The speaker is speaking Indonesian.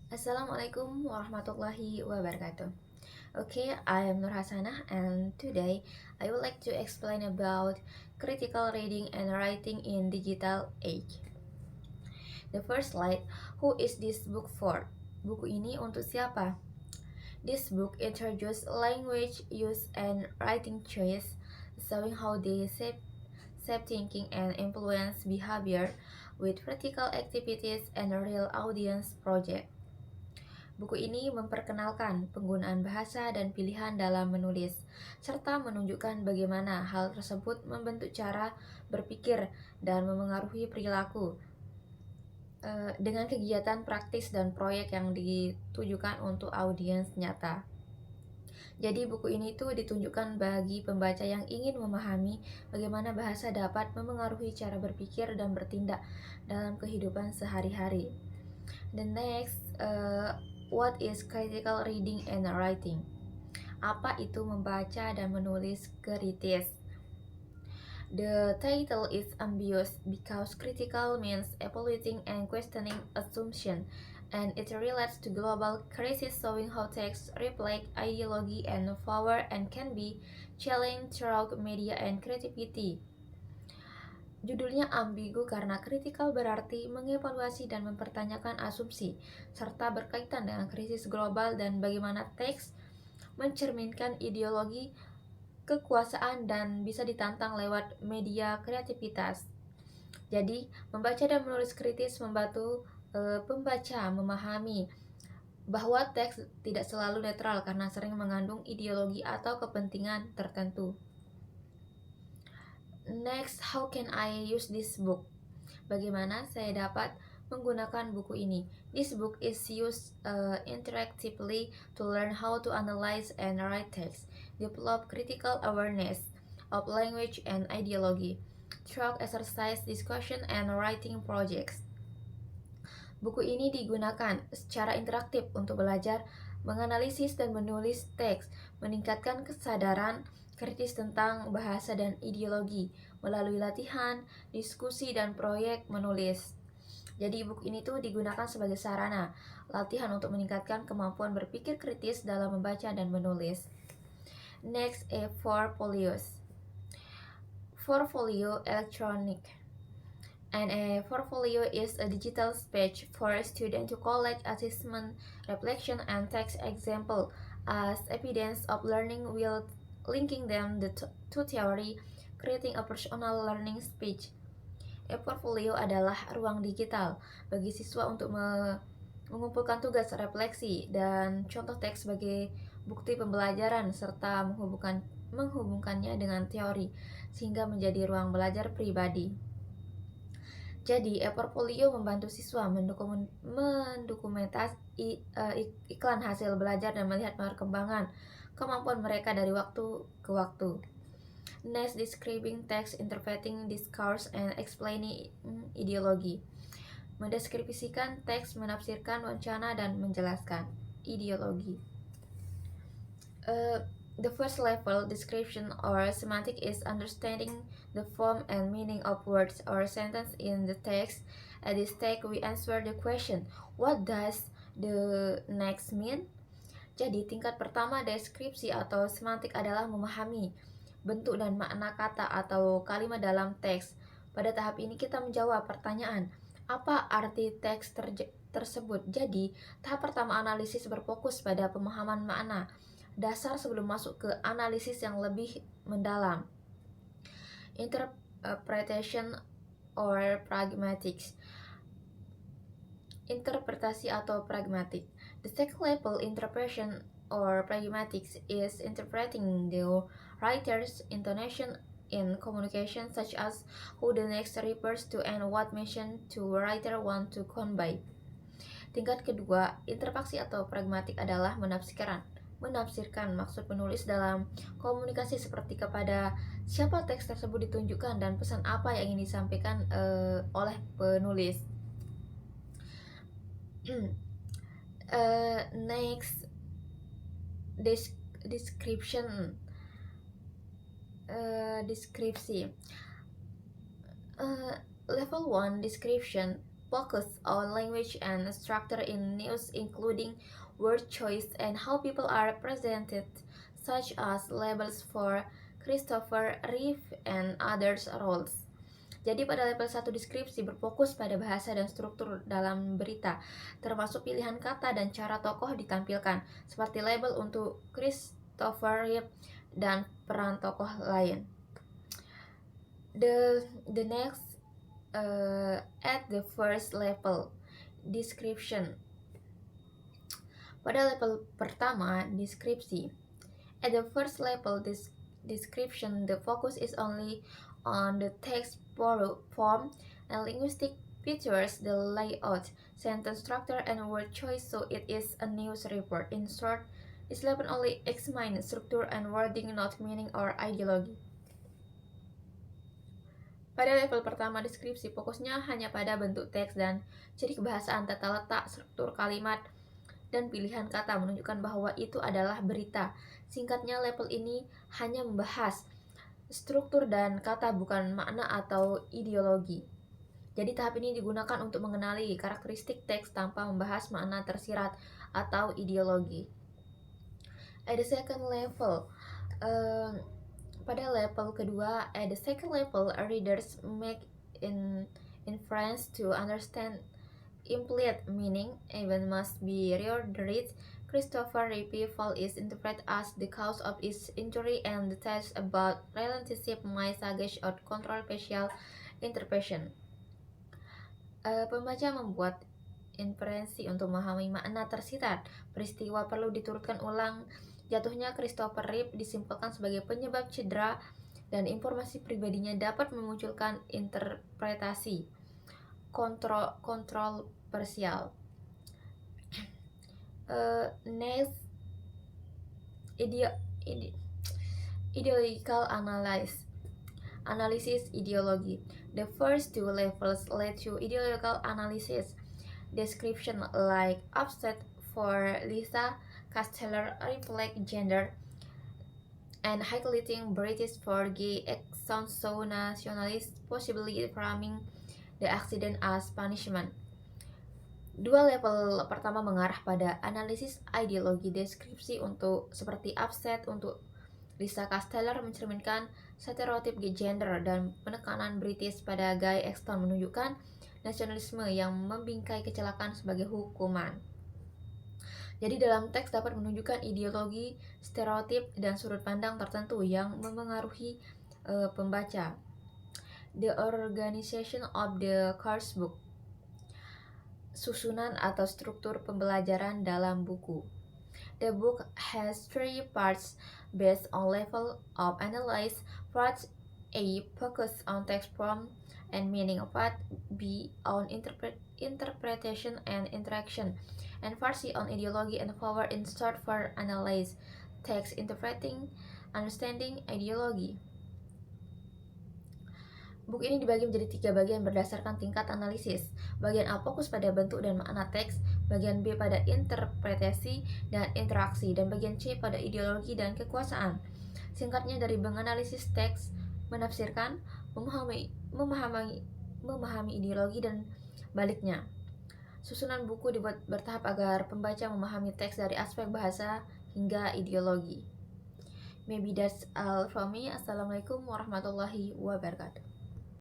Assalamualaikum warahmatullahi wabarakatuh. Okay, I am Nur Hasanah, and today I would like to explain about critical reading and writing in digital age. The first slide, who is this book for? Buku ini untuk siapa? This book introduces language use and writing choice, showing how they shape thinking and influence behavior with practical activities and real audience project. Buku ini memperkenalkan penggunaan bahasa dan pilihan dalam menulis, serta menunjukkan bagaimana hal tersebut membentuk cara berpikir dan memengaruhi perilaku dengan kegiatan praktis dan proyek yang ditujukan untuk audiens nyata. Jadi buku ini tuh ditunjukkan bagi pembaca yang ingin memahami bagaimana bahasa dapat memengaruhi cara berpikir dan bertindak dalam kehidupan sehari-hari. The next, what is critical reading and writing? Apa itu membaca dan menulis kritis? The title is ambiguous because critical means evaluating and questioning assumption, and it relates to global crisis, showing how texts reflect ideology and power and can be challenged through media and creativity. Judulnya ambigu karena kritikal berarti mengevaluasi dan mempertanyakan asumsi, serta berkaitan dengan krisis global dan bagaimana teks mencerminkan ideologi kekuasaan dan bisa ditantang lewat media kreativitas. Jadi, membaca dan menulis kritis membantu pembaca memahami bahwa teks tidak selalu netral karena sering mengandung ideologi atau kepentingan tertentu. Next, how can I use this book? Bagaimana saya dapat menggunakan buku ini? This book is used interactively to learn how to analyze and write text, develop critical awareness of language and ideology, through exercise, discussion, and writing projects. Buku ini digunakan secara interaktif untuk belajar menganalisis dan menulis teks, meningkatkan kesadaran kritis tentang bahasa dan ideologi melalui latihan, diskusi, dan proyek menulis. Jadi buku ini tuh digunakan sebagai sarana latihan untuk meningkatkan kemampuan berpikir kritis dalam membaca dan menulis. Next, portfolios. Portfolio electronic. And a portfolio is a digital space for a student to collect assessment, reflection, and text example as evidence of learning while linking them to theory, creating a personal learning speech. E-portfolio adalah ruang digital bagi siswa untuk mengumpulkan tugas refleksi dan contoh teks sebagai bukti pembelajaran serta menghubungkannya dengan teori sehingga menjadi ruang belajar pribadi. Jadi, e-portfolio membantu siswa mendokumentasi iklan hasil belajar dan melihat perkembangan kemampuan mereka dari waktu ke waktu. Next, describing text, interpreting discourse, and explaining ideologi. Mendeskripsikan teks, menafsirkan wacana, dan menjelaskan ideologi. The first level description or semantic is understanding the form and meaning of words or sentence in the text. At this stage, we answer the question, what does the next mean? Jadi, tingkat pertama deskripsi atau semantik adalah memahami bentuk dan makna kata atau kalimat dalam teks. Pada tahap ini kita menjawab pertanyaan, apa arti teks tersebut? Jadi, tahap pertama analisis berfokus pada pemahaman makna dasar sebelum masuk ke analisis yang lebih mendalam. Interpretation or pragmatics. Interpretasi atau pragmatik. The second level interpretation or pragmatics is interpreting the writer's intonation in communication, such as who the next refers to and what mission to writer want to convey. Tingkat kedua, interfaksi atau pragmatik adalah menafsirkan maksud penulis dalam komunikasi seperti kepada siapa teks tersebut ditunjukkan dan pesan apa yang ingin disampaikan oleh penulis. Next, description. Deskripsi. Level 1 description focus on language and structure in news, including word choice and how people are presented, such as labels for Christopher Reeve and others roles. Jadi pada level 1 deskripsi berfokus pada bahasa dan struktur dalam berita, termasuk pilihan kata dan cara tokoh ditampilkan, seperti label untuk Christopher Reeve dan peran tokoh lain. The next at the first level description. Pada level pertama deskripsi. At the first level description, the focus is only on the text form and linguistic features, the layout, sentence structure, and word choice, so it is a news report. In short, this level only examines structure and wording, not meaning or ideology. Pada level pertama deskripsi, fokusnya hanya pada bentuk teks dan ciri kebahasaan, tata letak, struktur kalimat, dan pilihan kata menunjukkan bahwa itu adalah berita. Singkatnya, level ini hanya membahas struktur dan kata, bukan makna atau ideologi. Jadi tahap ini digunakan untuk mengenali karakteristik teks tanpa membahas makna tersirat atau ideologi. At the second level, pada level kedua, at the second level, readers make inference to understand implied meaning, even must be reordered. Christopher Reeve fall is interpreted as the cause of his injury, and details about relationship might suggest or control facial interpretation. Pembaca membuat inferensi untuk memahami makna tersirat. Peristiwa perlu diturutkan ulang. Jatuhnya Christopher Reeve disimpulkan sebagai penyebab cedera, dan informasi pribadinya dapat memunculkan interpretasi kontroversial. Next, ideological analysis ideology. The first two levels lead to ideological analysis. Description like upset for Lisa Casteller reflect gender and highlighting British for gay sounds so nationalist, possibly framing the accident as punishment. Dua level pertama mengarah pada analisis ideologi. Deskripsi untuk seperti upset untuk Lisa Casteller mencerminkan stereotip gender dan penekanan British pada Guy Exton menunjukkan nasionalisme yang membingkai kecelakaan sebagai hukuman. Jadi dalam teks dapat menunjukkan ideologi, stereotip, dan sudut pandang tertentu yang memengaruhi pembaca. The organization of the course book. Susunan atau struktur pembelajaran dalam buku. The book has 3 parts based on level of analysis. Part A focus on text form and meaning. Part B on interpretation and interaction. And part C on ideology and power. In short, for analyze text, interpreting, understanding, ideology. Buku ini dibagi menjadi 3 bagian berdasarkan tingkat analisis. Bagian A fokus pada bentuk dan makna teks, bagian B pada interpretasi dan interaksi, dan bagian C pada ideologi dan kekuasaan. Singkatnya, dari menganalisis teks, menafsirkan, memahami ideologi, dan baliknya. Susunan buku dibuat bertahap agar pembaca memahami teks dari aspek bahasa hingga ideologi. Maybe that's all from me. Assalamualaikum warahmatullahi wabarakatuh.